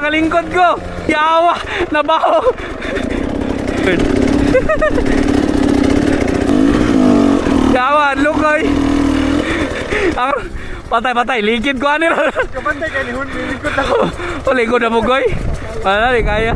nakalingkod ko. Yawa, nabaho. Yawa, lukoy. Patay, likid ko anil. Kapantay ka ni Hun, lingkod ako. Lingkod na mo, goy. Wala, di kaya.